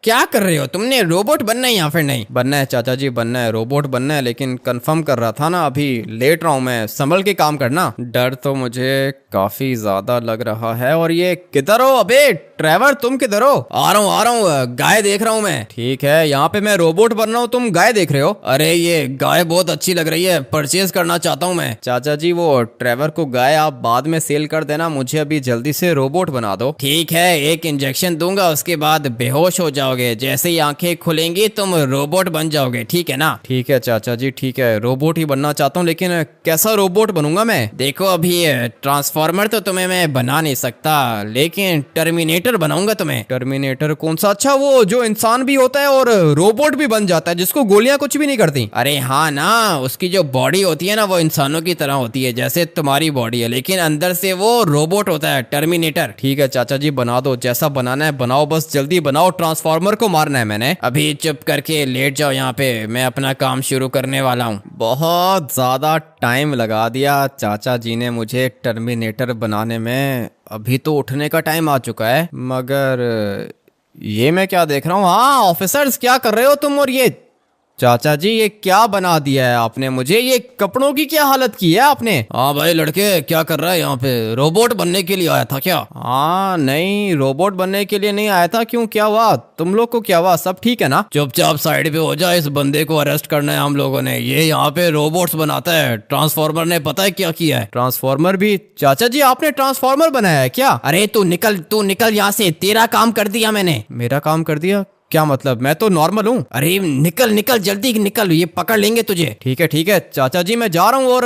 क्या कर रहे हो तुमने? रोबोट बनना है या फिर नहीं? बनना है चाचा जी, बनना है, रोबोट बनना है। लेकिन कंफर्म कर रहा था ना, अभी लेट रहा हूँ मैं, संभल के काम करना। डर तो मुझे काफी ज्यादा लग रहा है। और ये किधर हो? अबे ट्रेवर तुम किधर हो? आ रहा हूँ, गाय देख रहा हूँ मैं। ठीक है, यहाँ पे मैं रोबोट बन रहा हूँ, तुम गाय देख रहे हो? अरे ये गाय बहुत अच्छी लग रही है, परचेज करना चाहता हूँ मैं। चाचा जी वो ट्रेवर को गाय आप बाद में सेल कर देना, मुझे अभी जल्दी से रोबोट बना दो। ठीक है, एक इंजेक्शन दूंगा, उसके बाद बेहोश हो जाओगे। जैसे ही आंखें खुलेंगी तुम रोबोट बन जाओगे, ठीक है ना? ठीक है चाचा जी, ठीक है, रोबोट ही बनना चाहता हूँ। लेकिन कैसा रोबोट बनूंगा मैं? देखो अभी ट्रांसफॉर्मर तो तुम्हें मैं बना नहीं सकता, लेकिन टर्मिनेटर बनाऊंगा तुम्हें। टर्मिनेटर कौन सा? अच्छा वो जो इंसान भी होता है और रोबोट भी बन जाता है, जिसको गोलियां कुछ भी नहीं करती। अरे हाँ ना, उसकी जो बॉडी होती है ना, वो इंसानों की तरह होती है, जैसे तुम्हारी बॉडी है, लेकिन अंदर से वो रोबोट होता है, टर्मिनेटर। ठीक है चाचा जी, बना दो, जैसा बनाना है बनाओ, बस जल्दी बनाओ, ट्रांसफॉर्मर को मारना है मैंने। अभी चुप करके लेट जाओ यहाँ पे, मैं अपना काम शुरू करने वाला हूँ। बहुत ज्यादा टाइम लगा दिया चाचा जी ने मुझे टर्मिनेटर बनाने में। अभी तो उठने का टाइम आ चुका है, मगर ये मैं क्या देख रहा हूँ? हाँ ऑफिसर्स, क्या कर रहे हो तुम? और ये चाचा जी, ये क्या बना दिया है आपने मुझे? ये कपड़ों की क्या हालत की है आपने? हाँ भाई लड़के, क्या कर रहा है यहाँ पे? रोबोट बनने के लिए आया था क्या? हाँ नहीं, रोबोट बनने के लिए नहीं आया था। क्यों, क्या हुआ? तुम लोग को क्या हुआ? सब ठीक है ना? चुपचाप साइड पे हो जा, इस बंदे को अरेस्ट करना है हम लोगों ने। ये यहाँ पे रोबोट्स बनाता है। ट्रांसफॉर्मर ने पता है क्या किया है? ट्रांसफॉर्मर भी? चाचा जी आपने ट्रांसफॉर्मर बनाया है क्या? अरे तू निकल यहाँ से, तेरा काम कर दिया मैंने। मेरा काम कर दिया? क्या मतलब? मैं तो नॉर्मल हूँ। अरे निकल जल्दी निकल, ये पकड़ लेंगे तुझे। ठीक है चाचा जी, मैं जा रहा हूँ। और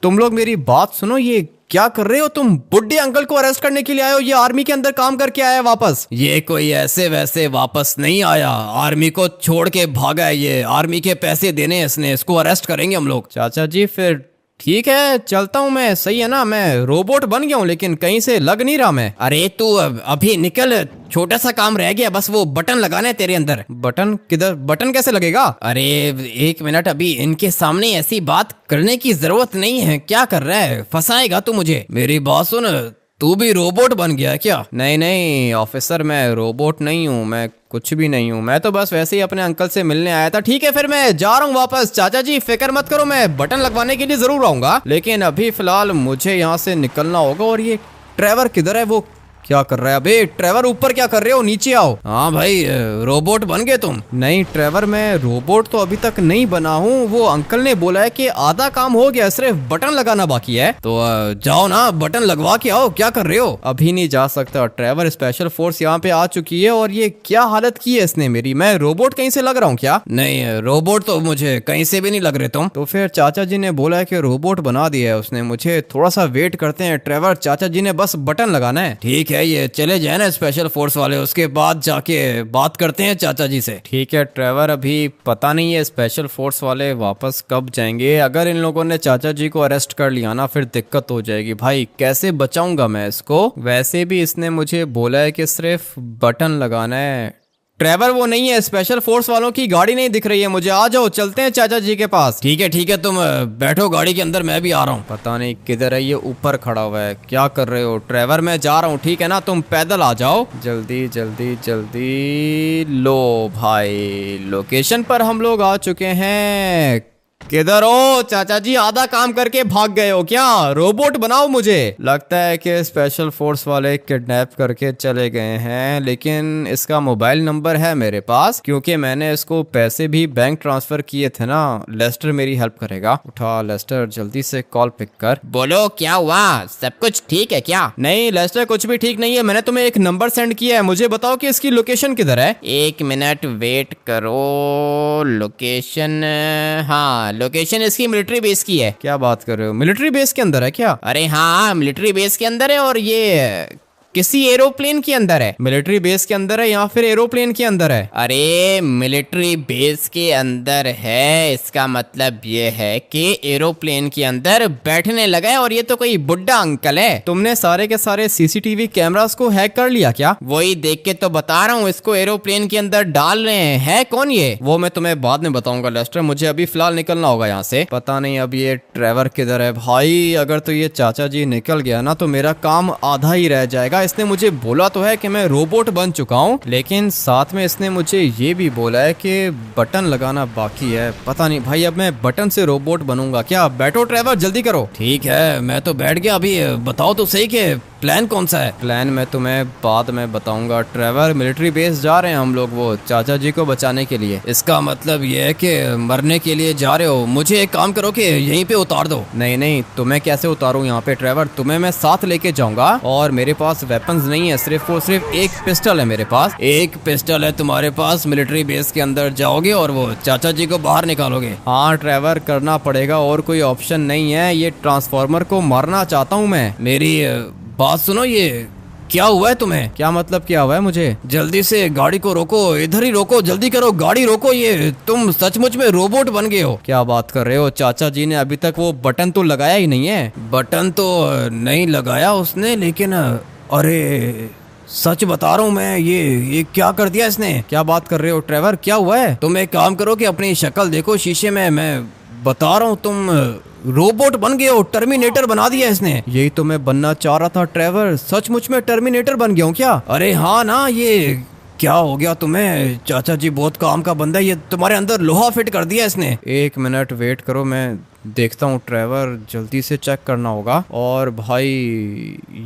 तुम लोग मेरी बात सुनो, ये क्या कर रहे हो तुम? बुड्ढे अंकल को अरेस्ट करने के लिए आए हो? ये आर्मी के अंदर काम करके आया है वापस? ये कोई ऐसे वैसे वापस नहीं आया, आर्मी को छोड़ के भागा है। ये आर्मी के पैसे देने इसने, इसको अरेस्ट करेंगे हम लोग। चाचा जी फिर ठीक है, चलता हूँ मैं। सही है ना, मैं रोबोट बन गया हूँ, लेकिन कहीं से लग नहीं रहा मैं। अरे तू अभी निकल, छोटा सा काम रह गया बस, वो बटन लगाना है तेरे अंदर। बटन किधर? बटन कैसे लगेगा? अरे 1 मिनट, अभी इनके सामने ऐसी बात करने की जरूरत नहीं है। क्या कर रहा है? फंसाएगा तू मुझे। मेरी बात सुन, तू भी रोबोट बन गया क्या? नहीं ऑफिसर, मैं रोबोट नहीं हूँ, मैं कुछ भी नहीं हूँ। मैं तो बस वैसे ही अपने अंकल से मिलने आया था। ठीक है फिर मैं जा रहा हूँ वापस। चाचा जी फिक्र मत करो, मैं बटन लगवाने के लिए जरूर आऊंगा, लेकिन अभी फिलहाल मुझे यहाँ से निकलना होगा। और ये ट्रेवर किधर है? वो क्या कर रहा है? अबे ट्रेवर, ऊपर क्या कर रहे हो? नीचे आओ। हाँ भाई, रोबोट बन गए तुम? नहीं ट्रेवर, मैं रोबोट तो अभी तक नहीं बना हूँ। वो अंकल ने बोला है कि आधा काम हो गया, सिर्फ बटन लगाना बाकी है। तो जाओ ना, बटन लगवा के आओ। क्या कर रहे हो? अभी नहीं जा सकता ट्रेवर, स्पेशल फोर्स यहाँ पे आ चुकी है। और ये क्या हालत की है इसने मेरी? मैं रोबोट कहीं से लग रहा हूँ क्या? नहीं, रोबोट तो मुझे कहीं से भी नहीं लग रहे तुम। तो फिर चाचा जी ने बोला है कि रोबोट बना दिया है उसने मुझे। थोड़ा सा वेट करते हैं ट्रेवर, चाचा जी ने बस बटन लगाना है। ठीक है, ये चले जाए ना स्पेशल फोर्स वाले, उसके बाद जाके बात करते हैं चाचा जी से। ठीक है ट्रेवर, अभी पता नहीं है स्पेशल फोर्स वाले वापस कब जाएंगे। अगर इन लोगों ने चाचा जी को अरेस्ट कर लिया ना, फिर दिक्कत हो जाएगी भाई। कैसे बचाऊंगा मैं इसको? वैसे भी इसने मुझे बोला है कि सिर्फ बटन लगाना है। ट्रेवर, वो नहीं है, स्पेशल फोर्स वालों की गाड़ी नहीं दिख रही है मुझे। आ जाओ, चलते हैं चाचा जी के पास। ठीक है, तुम बैठो गाड़ी के अंदर, मैं भी आ रहा हूँ। पता नहीं किधर है, ये ऊपर खड़ा हुआ है। क्या कर रहे हो ट्रेवर? मैं जा रहा हूँ, ठीक है ना? तुम पैदल आ जाओ, जल्दी जल्दी जल्दी। लो भाई, लोकेशन पर हम लोग आ चुके हैं। किधर हो चाचा जी? आधा काम करके भाग गए हो क्या? रोबोट बनाओ मुझे। लगता है कि स्पेशल फोर्स वाले किडनैप करके चले गए हैं, लेकिन इसका मोबाइल नंबर है मेरे पास, क्योंकि मैंने इसको पैसे भी बैंक ट्रांसफर किए थे ना। लेस्टर मेरी हेल्प करेगा। उठा लेस्टर, जल्दी से कॉल पिक कर। बोलो क्या हुआ? सब कुछ ठीक है क्या? नहीं लेस्टर, कुछ भी ठीक नहीं है। मैंने तुम्हें एक नंबर सेंड किया है, मुझे बताओ कि इसकी लोकेशन किधर है। 1 मिनट वेट करो। लोकेशन, हाँ लोकेशन इसकी मिलिट्री बेस की है। क्या बात कर रहे हो? मिलिट्री बेस के अंदर है क्या? अरे हाँ, मिलिट्री बेस के अंदर है, और ये किसी एरोप्लेन के अंदर है। मिलिट्री बेस के अंदर है या फिर एरोप्लेन के अंदर है? अरे मिलिट्री बेस के अंदर है, इसका मतलब ये है कि एरोप्लेन के अंदर बैठने लगा है। और ये तो कोई बुड्ढा अंकल है। तुमने सारे के सारे सीसीटीवी कैमरास को हैक कर लिया क्या? वही देख के तो बता रहा हूँ, इसको एरोप्लेन के अंदर डाल रहे हैं। है कौन ये? वो मैं तुम्हें बाद में बताऊंगा लेस्टर, मुझे अभी फिलहाल निकलना होगा यहाँ से। पता नहीं अब ये ट्रेवर किधर है भाई। अगर तो ये चाचा जी निकल गया ना, तो मेरा काम आधा ही रह जाएगा। इसने मुझे बोला तो है कि मैं रोबोट बन चुका हूँ, लेकिन साथ में इसने मुझे ये भी बोला है कि बटन लगाना बाकी है। पता नहीं भाई, अब मैं बटन से रोबोट बनूंगा क्या? बैठो ट्रेवर, जल्दी करो। ठीक है, मैं तो बैठ गया। अभी बताओ तो सही कि प्लान कौन सा है? प्लान मैं तुम्हें बाद में बताऊंगा ट्रेवर। मिलिट्री बेस जा रहे हैं हम लोग, वो चाचा जी को बचाने के लिए। इसका मतलब ये है कि मरने के लिए जा रहे हो? मुझे एक काम करो कि यहीं पे उतार दो। नहीं, तुम्हें कैसे उतारूं यहाँ पे ट्रेवर? तुम्हें मैं साथ लेके जाऊंगा, और मेरे पास वेपन्स नहीं है, सिर्फ एक पिस्टल है मेरे पास। एक पिस्टल है तुम्हारे पास? मिलिट्री बेस के अंदर जाओगे और वो चाचा जी को बाहर निकालोगे? हाँ ट्रेवर, करना पड़ेगा, और कोई ऑप्शन नहीं है। ये ट्रांसफॉर्मर को मारना चाहता हूँ मैं। मेरी बात सुनो, ये क्या हुआ है तुम्हें? क्या मतलब क्या हुआ है मुझे? जल्दी से गाड़ी को रोको, इधर ही रोको, जल्दी करो, गाड़ी रोको। ये तुम सचमुच में रोबोट बन गए हो? क्या बात कर रहे हो? चाचा जी ने अभी तक वो बटन तो लगाया ही नहीं है। बटन तो नहीं लगाया उसने, लेकिन अरे सच बता रहा हूँ मैं, ये क्या कर दिया इसने। क्या बात कर रहे हो ट्रेवर? क्या हुआ है? तुम एक काम करो कि अपनी शक्ल देखो शीशे में। मैं बता रहा हूँ तुम रोबोट बन गए हो, टर्मिनेटर बना दिया इसने। यही तो मैं बनना चाह रहा था ट्रेवर, सचमुच में टर्मिनेटर बन गया हूँ क्या? अरे हाँ ना, ये क्या हो गया तुम्हें? चाचा जी बहुत काम का बंदा है, ये तुम्हारे अंदर लोहा फिट कर दिया इसने। 1 मिनट वेट करो, मैं देखता हूँ ट्रेवर, जल्दी से चेक करना होगा। और भाई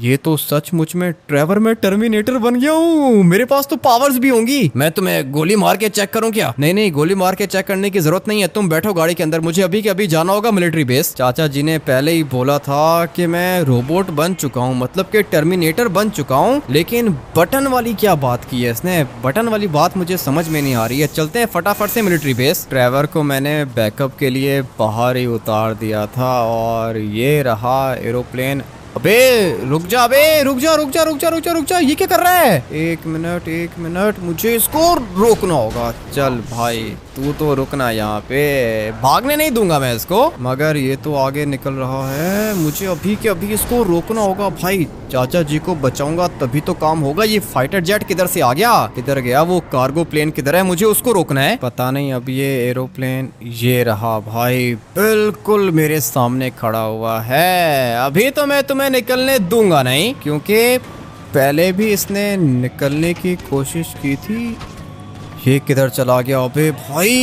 ये तो सचमुच में ट्रेवर में टर्मिनेटर बन गया हूँ, मेरे पास तो पावर्स भी होंगी। मैं तुम्हें गोली मार के चेक करूँ क्या? नहीं, गोली मार के चेक करने की जरूरत नहीं है, तुम बैठो गाड़ी के अंदर, मुझे अभी के अभी जाना होगा मिलिट्री बेस। चाचा जी ने पहले ही बोला था कि मैं रोबोट बन चुका हूँ, मतलब कि टर्मिनेटर बन चुका हूँ, लेकिन बटन वाली क्या बात की है इसने? बटन वाली बात मुझे समझ में नहीं आ रही है। चलते हैं फटाफट से मिलिट्री बेस। ट्रेवर को मैंने बैकअप के लिए बाहर ही उतार दिया था और ये रहा एरोप्लेन। अबे रुक जा, अबे रुक जा, ये क्या कर रहा है? 1 मिनट, मुझे इसको रोकना होगा। चल भाई तू तो रुकना, यहाँ पे भागने नहीं दूंगा मैं इसको। मगर ये तो आगे निकल रहा है, मुझे अभी के अभी इसको रोकना होगा भाई। चाचा जी को बचाऊंगा तभी तो काम होगा। ये फाइटर जेट किधर से आ गया? किधर गया वो कार्गो प्लेन? किधर है? मुझे उसको रोकना है। पता नहीं। अब ये एरोप्लेन ये रहा भाई, बिल्कुल मेरे सामने खड़ा हुआ है। अभी तो मैं तुम्हें निकलने दूंगा नहीं, क्योंकि पहले भी इसने निकलने की कोशिश की थी। ये किधर चला गया? अबे भाई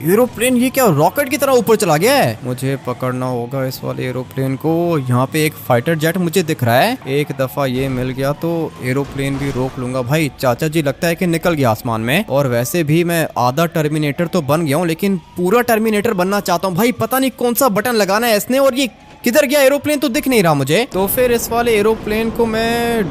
एरोप्लेन ये क्या रॉकेट की तरह ऊपर चला गया है? मुझे पकड़ना होगा इस वाले एरोप्लेन को। यहाँ पे एक फाइटर जेट मुझे दिख रहा है, एक दफा ये मिल गया तो एरोप्लेन भी रोक लूंगा। भाई चाचा जी लगता है कि निकल गया आसमान में। और वैसे भी मैं आधा टर्मिनेटर तो बन गया हूँ, लेकिन पूरा टर्मिनेटर बनना चाहता हूँ। भाई पता नहीं कौन सा बटन लगाना है इसने, और ये किधर गया? एरोप्लेन तो दिख नहीं रहा मुझे। तो फिर इस वाले एरोप्लेन को मैं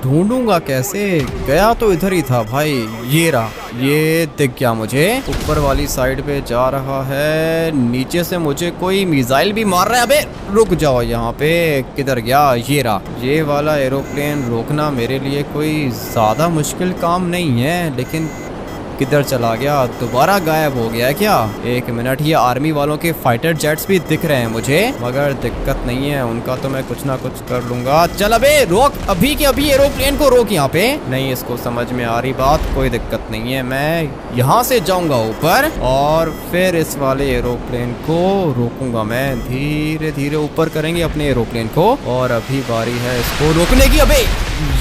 ढूंढूंगा कैसे? गया तो इधर ही था भाई, ये रहा, ये दिख गया मुझे। ऊपर वाली साइड पे जा रहा है, नीचे से मुझे कोई मिसाइल भी मार रहा है। अबे रुक जाओ, यहाँ पे किधर गया? ये रहा। ये वाला एरोप्लेन रोकना मेरे लिए कोई ज्यादा मुश्किल काम नहीं है, लेकिन किधर चला गया? दोबारा गायब हो गया है क्या? 1 मिनट, ये आर्मी वालों के फाइटर जेट्स भी दिख रहे हैं मुझे, मगर दिक्कत नहीं है, उनका तो मैं कुछ ना कुछ कर लूंगा। चल अबे रोक, अभी के अभी एरोप्लेन को रोक। यहाँ पे नहीं, इसको समझ में आ रही बात, कोई दिक्कत नहीं है। मैं यहाँ से जाऊंगा ऊपर और फिर इस वाले एरोप्लेन को रोकूंगा मैं। धीरे धीरे ऊपर करेंगे अपने एरोप्लेन को, और अभी बारी है इसको रोकने की। अबे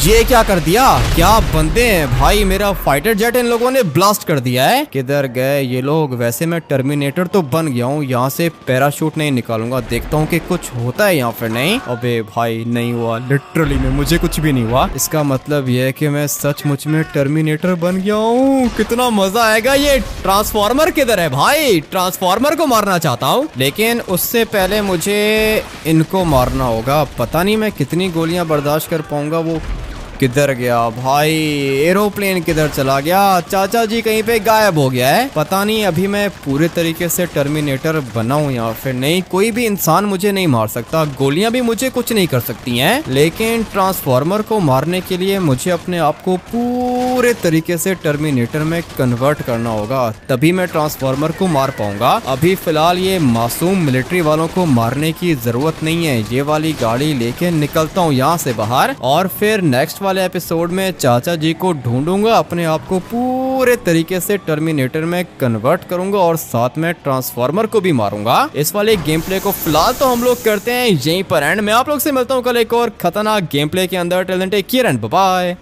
ये क्या कर दिया? क्या बंदे हैं भाई, मेरा फाइटर जेट इन लोगों ने ब्लास्ट कर दिया है। किधर गए ये लोग? वैसे मैं टर्मिनेटर तो बन गया हूँ, यहाँ से पैराशूट नहीं निकालूंगा, देखता हूँ कि कुछ होता है यहाँ पर। नहीं, अबे भाई नहीं हुआ, लिटरली में मुझे कुछ भी नहीं हुआ। इसका मतलब ये है कि मैं सचमुच में टर्मिनेटर बन गया हूँ। कितना मजा आएगा। ये ट्रांसफॉर्मर किधर है भाई? ट्रांसफॉर्मर को मारना चाहता हूँ, लेकिन उससे पहले मुझे इनको मारना होगा। पता नहीं मैं कितनी गोलियां बर्दाश्त कर पाऊंगा। वो किधर गया भाई? एरोप्लेन किधर चला गया? चाचा जी कहीं पे गायब हो गया है। पता नहीं अभी मैं पूरे तरीके से टर्मिनेटर बना हूँ या फिर नहीं। कोई भी इंसान मुझे नहीं मार सकता, गोलियां भी मुझे कुछ नहीं कर सकती हैं, लेकिन ट्रांसफॉर्मर को मारने के लिए मुझे अपने आप को पूरे तरीके से टर्मिनेटर में कन्वर्ट करना होगा, तभी मैं ट्रांसफॉर्मर को मार पाऊंगा। अभी फिलहाल ये मासूम मिलिट्री वालों को मारने की जरूरत नहीं है। ये वाली गाड़ी लेके निकलता हूँ यहाँ से बाहर, और फिर नेक्स्ट वाले एपिसोड में चाचा जी को ढूंढूंगा, अपने आप को पूरे तरीके से टर्मिनेटर में कन्वर्ट करूंगा और साथ में ट्रांसफॉर्मर को भी मारूंगा। इस वाले गेम प्ले को फिलहाल तो हम लोग करते हैं यहीं पर एंड। मैं आप लोग से मिलता हूँ कल एक और खतरनाक गेम प्ले के अंदर। Till then take care and bye bye.